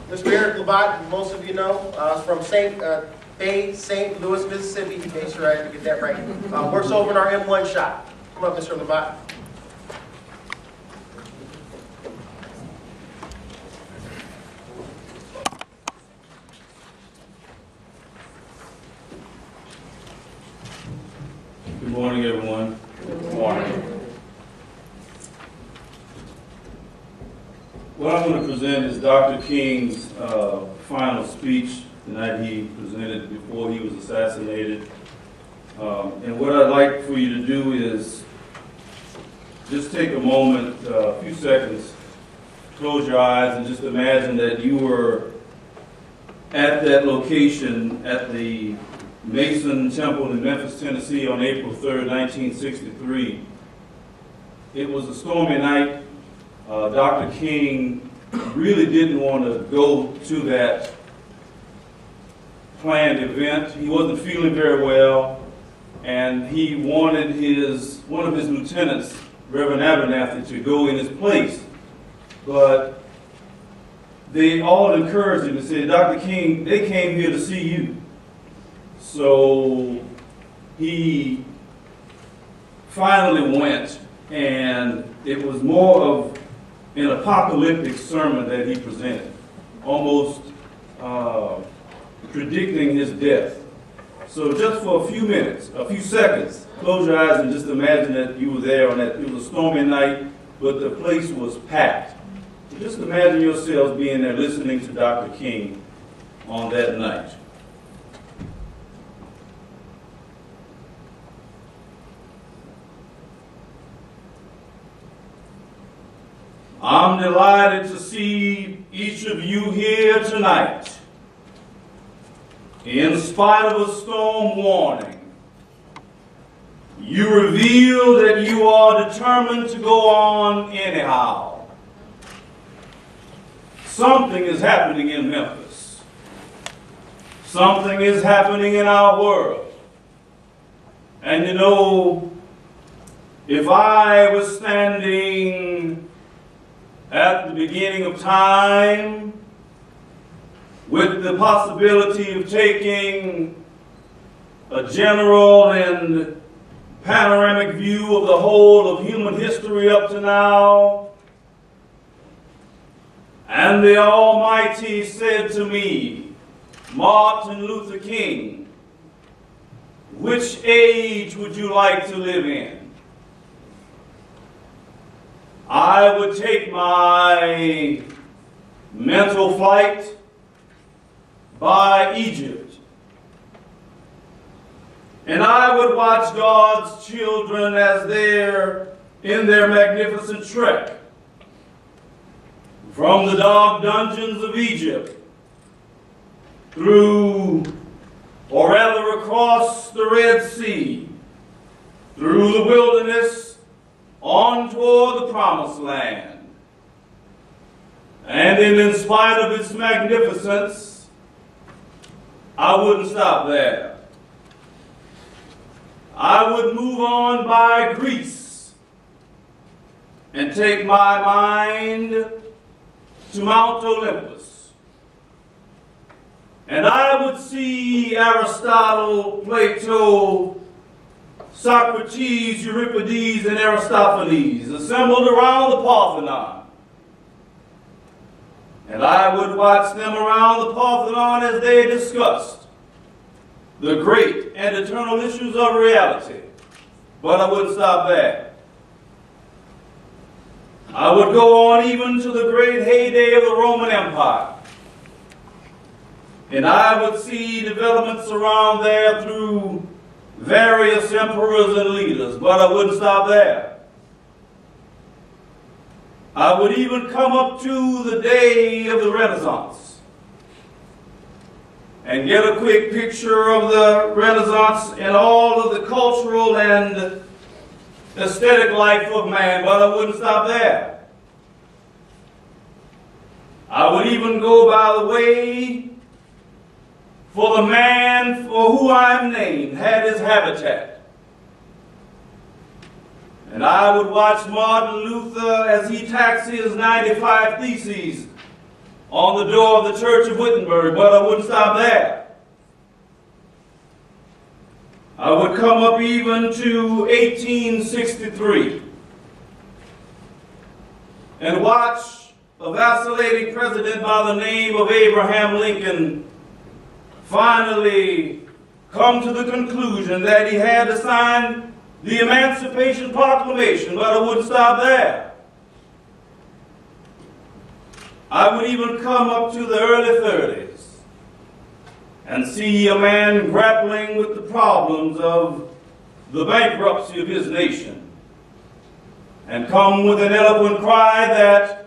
Mr. Eric Labat, most of you know, is from St. Louis, Mississippi. Make sure I had to get that right. Works over in our M1 shop. Come up, Mr. Labat. Good morning, everyone. Good morning. What I'm going to present is Dr. King's final speech the night he presented before he was assassinated. And what I'd like for you to do is just take a moment, a few seconds, close your eyes and just imagine that you were at that location at the Mason Temple in Memphis, Tennessee on April 3rd, 1963. It was a stormy night. Dr. King really didn't want to go to that planned event. He wasn't feeling very well, and he wanted one of his lieutenants, Reverend Abernathy, to go in his place. But they all encouraged him and said, Dr. King, they came here to see you. So he finally went, and it was more of an apocalyptic sermon that he presented, almost predicting his death. So just for a few minutes, a few seconds, close your eyes and just imagine that you were there on that. It was a stormy night, but the place was packed. So just imagine yourselves being there listening to Dr. King on that night. I'm delighted to see each of you here tonight. In spite of a storm warning, you reveal that you are determined to go on anyhow. Something is happening in Memphis. Something is happening in our world. And you know, if I was standing at the beginning of time, with the possibility of taking a general and panoramic view of the whole of human history up to now, and the Almighty said to me, Martin Luther King, which age would you like to live in? I would take my mental flight by Egypt, and I would watch God's children as they're in their magnificent trek from the dark dungeons of Egypt through, or rather across the Red Sea, through the wilderness, on toward the Promised Land. And then, in spite of its magnificence, I wouldn't stop there. I would move on by Greece and take my mind to Mount Olympus. And I would see Aristotle, Plato, Socrates, Euripides, and Aristophanes assembled around the Parthenon. And I would watch them around the Parthenon as they discussed the great and eternal issues of reality. But I wouldn't stop there. I would go on even to the great heyday of the Roman Empire. And I would see developments around there through various emperors and leaders. But I wouldn't stop there. I would even come up to the day of the Renaissance and get a quick picture of the Renaissance and all of the cultural and aesthetic life of man, but I wouldn't stop there. I would even go by the way for the man for who I'm named had his habitat. And I would watch Martin Luther as he taxed his 95 Theses on the door of the Church of Wittenberg, but I wouldn't stop there. I would come up even to 1863 and watch a vacillating president by the name of Abraham Lincoln finally come to the conclusion that he had to sign the Emancipation Proclamation, but I wouldn't stop there. I would even come up to the early 30s and see a man grappling with the problems of the bankruptcy of his nation, and come with an eloquent cry that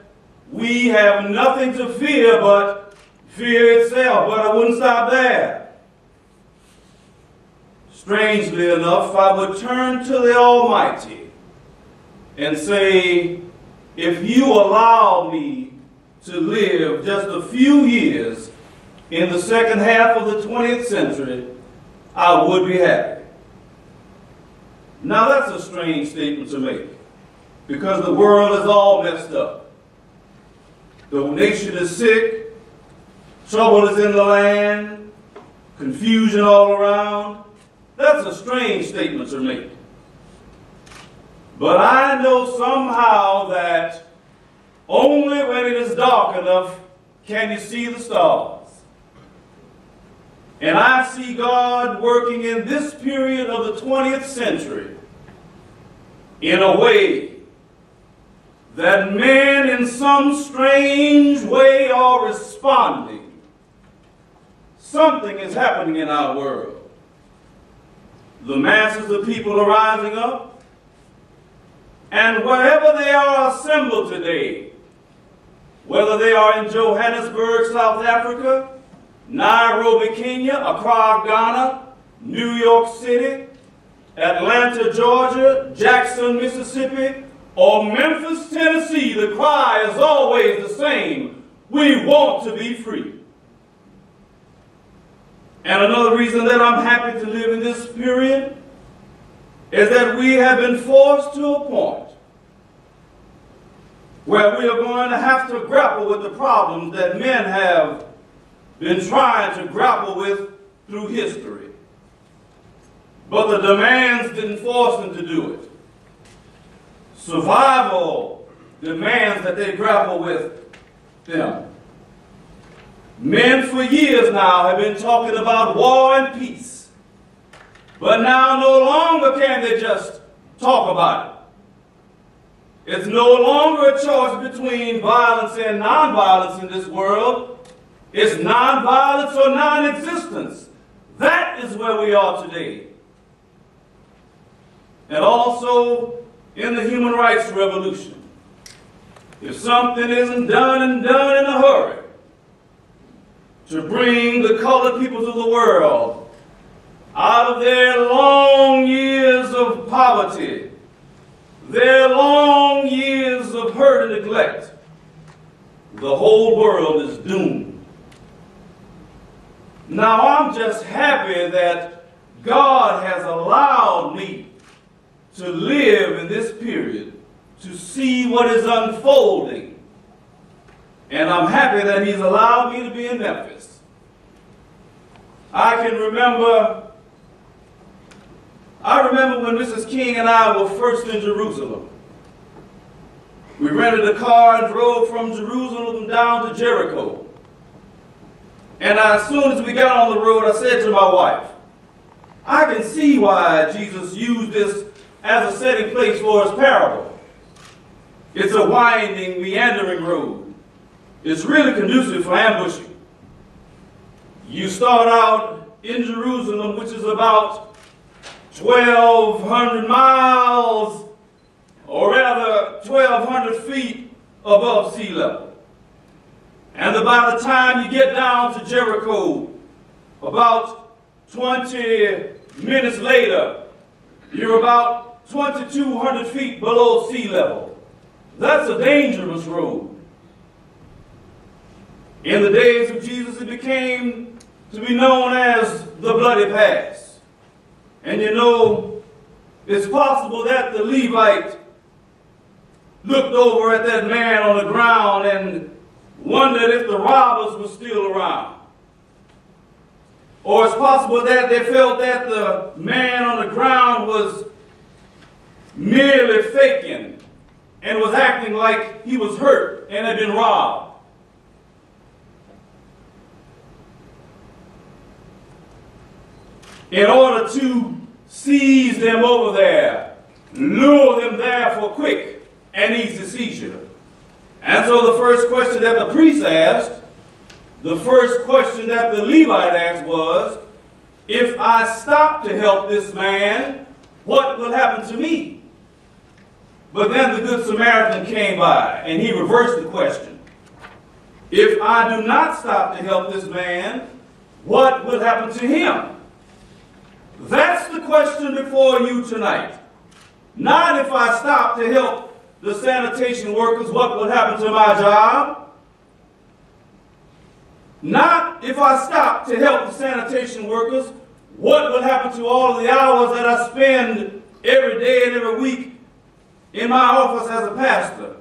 we have nothing to fear but fear itself, but I wouldn't stop there. Strangely enough, I would turn to the Almighty and say, if you allow me to live just a few years in the second half of the 20th century, I would be happy. Now that's a strange statement to make, because the world is all messed up. The nation is sick, trouble is in the land, confusion all around. That's a strange statement to make. But I know somehow that only when it is dark enough can you see the stars. And I see God working in this period of the 20th century in a way that men in some strange way are responding. Something is happening in our world. The masses of people are rising up, and wherever they are assembled today, whether they are in Johannesburg, South Africa, Nairobi, Kenya, Accra, Ghana, New York City, Atlanta, Georgia, Jackson, Mississippi, or Memphis, Tennessee, the cry is always the same: we want to be free. And another reason that I'm happy to live in this period is that we have been forced to a point where we are going to have to grapple with the problems that men have been trying to grapple with through history. But the demands didn't force them to do it. Survival demands that they grapple with them. Men for years now have been talking about war and peace, but now no longer can they just talk about it. It's no longer a choice between violence and nonviolence in this world. It's nonviolence or non-existence. That is where we are today. And also in the human rights revolution, if something isn't done and done in a hurry to bring the colored people to the world out of their long years of poverty, their long years of hurt and neglect, the whole world is doomed. Now I'm just happy that God has allowed me to live in this period to see what is unfolding. And I'm happy that He's allowed me to be in Memphis. I remember when Mrs. King and I were first in Jerusalem. We rented a car and drove from Jerusalem down to Jericho. And as soon as we got on the road, I said to my wife, I can see why Jesus used this as a setting place for His parable. It's a winding, meandering road. It's really conducive for ambushing. You start out in Jerusalem, which is about 1,200 miles, or rather 1,200 feet above sea level. And by the time you get down to Jericho, about 20 minutes later, you're about 2,200 feet below sea level. That's a dangerous road. In the days of Jesus, it became to be known as the Bloody Pass. And you know, it's possible that the Levite looked over at that man on the ground and wondered if the robbers were still around. Or it's possible that they felt that the man on the ground was merely faking and was acting like he was hurt and had been robbed. In order to seize them over there, lure them there for quick and easy seizure. And so the first question that the priest asked, the first question that the Levite asked was, if I stop to help this man, what will happen to me? But then the Good Samaritan came by and he reversed the question. If I do not stop to help this man, what will happen to him? That's the question before you tonight. Not if I stop to help the sanitation workers, what will happen to my job? Not if I stop to help the sanitation workers, what will happen to all of the hours that I spend every day and every week in my office as a pastor?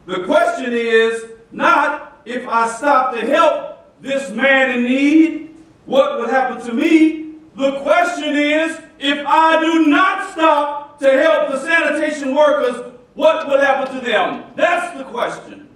The question is not if I stop to help this man in need, what will happen to me? The question is, if I do not stop to help the sanitation workers, what will happen to them? That's the question.